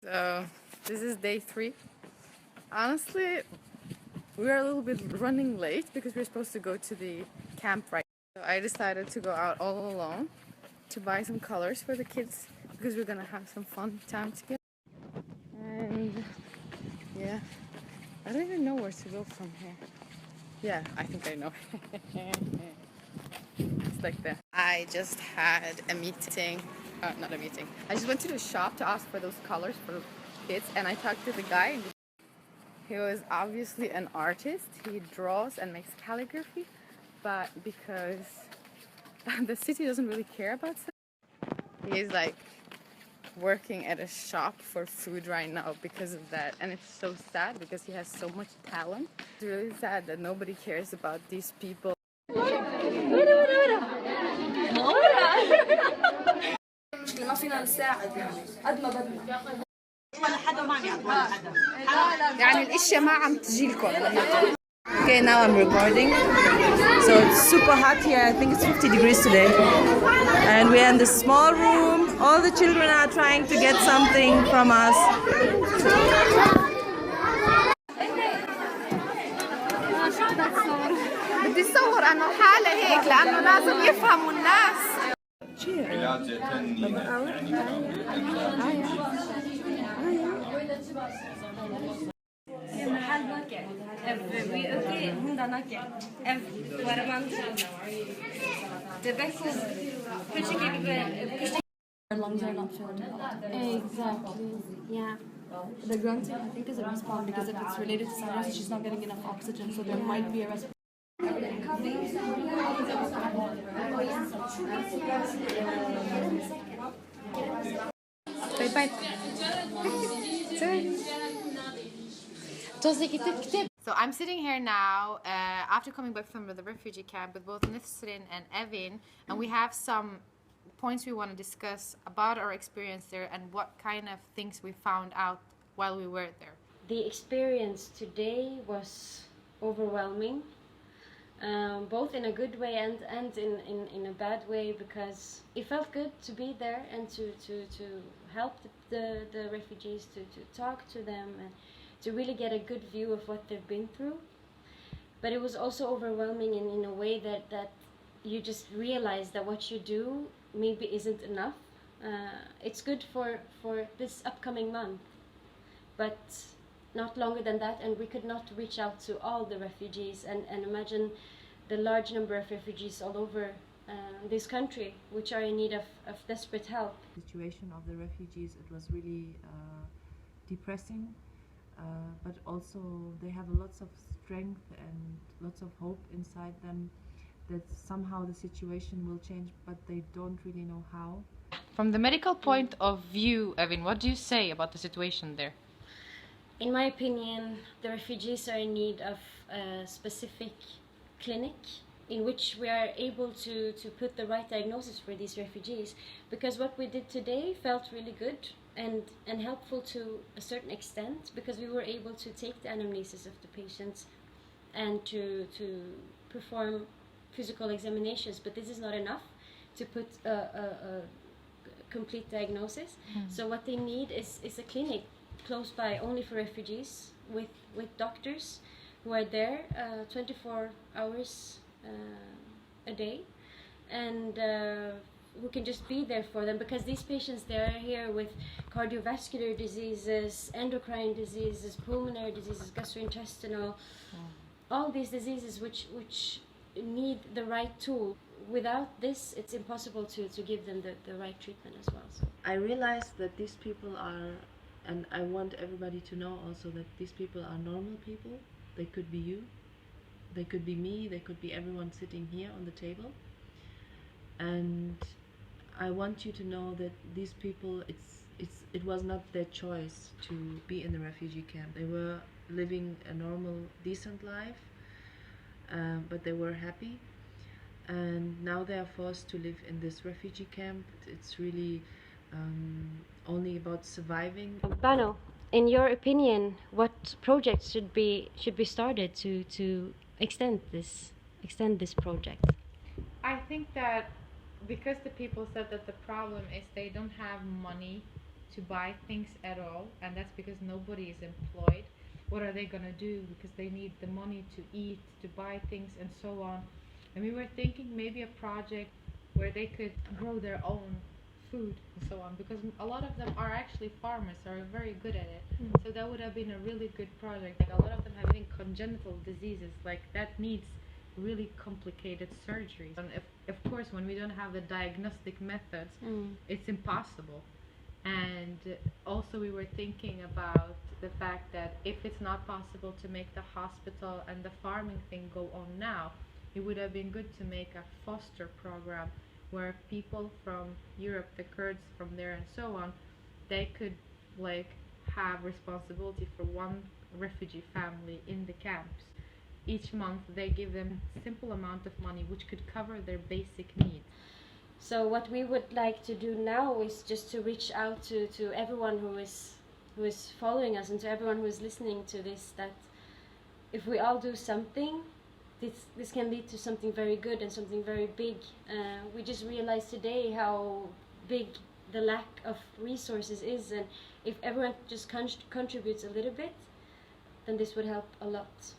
So this is day 3. Honestly, we are a little bit running late because we're supposed to go to the camp right now. So I decided to go out all alone to buy some colors for the kids because we're gonna have some fun time together. And yeah, I don't even know where to go from here. Yeah, I think I know. It's like that. I just had a meeting. Not a meeting. I just went to the shop to ask for those colors for kids, and I talked to the guy. He was obviously an artist. He draws and makes calligraphy, but because the city doesn't really care about stuff, he's like working at a shop for food right now because of that. And it's so sad because he has so much talent. It's really sad that nobody cares about these people. ما فينا نساعد يعني قد ما بدنا ولا حدا ما عم يعطي ولا حدا يعني الاشياء ما عم تجي لكم. Okay, now I'm recording. So it's super hot here. I think it's 50 degrees today. And we're in this small room. All the children are trying to get something from us. بدي صور أنه حالة هيك لأنه لازم يفهموا الناس. Lungs are not filled. Exactly. Yeah. The grunting, I think, is a response because if it's related to sinus, she's not getting enough oxygen, so there might be a respiratory. So I'm sitting here now after coming back from the refugee camp with both Nisrin and Evin, and we have some points we want to discuss about our experience there and what kind of things we found out while we were there. The experience today was overwhelming, both in a good way and in a bad way, because it felt good to be there and to help the refugees, to talk to them and to really get a good view of what they've been through. But it was also overwhelming in a way that you just realize that what you do maybe isn't enough. It's good for this upcoming month, but not longer than that, and we could not reach out to all the refugees and imagine the large number of refugees all over this country which are in need of desperate help. The situation of the refugees, it was really depressing, but also they have lots of strength and lots of hope inside them that somehow the situation will change, but they don't really know how. From the medical point of view, Evin, what do you say about the situation there? In my opinion, the refugees are in need of a specific clinic in which we are able to put the right diagnosis for these refugees, because what we did today felt really good and helpful to a certain extent, because we were able to take the anamnesis of the patients and to perform physical examinations, but this is not enough to put a complete diagnosis. So what they need is a clinic close by only for refugees with doctors who are there 24 hours a day, and who can just be there for them, because these patients, they are here with cardiovascular diseases, endocrine diseases, pulmonary diseases, gastrointestinal, all these diseases which need the right tool. Without this, it's impossible to give them the right treatment as well. So I realized that these people are, and I want everybody to know also, that these people are normal people. They could be you, they could be me, they could be everyone sitting here on the table. And I want you to know that these people, it was not their choice to be in the refugee camp. They were living a normal, decent life, but they were happy. And now they are forced to live in this refugee camp. It's really only about surviving. Bano, in your opinion, what projects should be started to extend this project? I think that because the people said that the problem is they don't have money to buy things at all, and that's because nobody is employed. What are they gonna do? Because they need the money to eat, to buy things, and so on. And we were thinking maybe a project where they could grow their own food and so on, because a lot of them are actually farmers, are very good at it. So that would have been a really good project. Like a lot of them having congenital diseases, like that needs really complicated surgeries. And of course, when we don't have the diagnostic methods, it's impossible. And also we were thinking about the fact that if it's not possible to make the hospital and the farming thing go on now, it would have been good to make a foster program where people from Europe, the Kurds from there and so on, they could like have responsibility for one refugee family in the camps. Each month they give them a simple amount of money which could cover their basic needs. So what we would like to do now is just to reach out to everyone who is following us and to everyone who is listening to this, that if we all do something, this can lead to something very good and something very big. We just realized today how big the lack of resources is, and if everyone just contributes a little bit, then this would help a lot.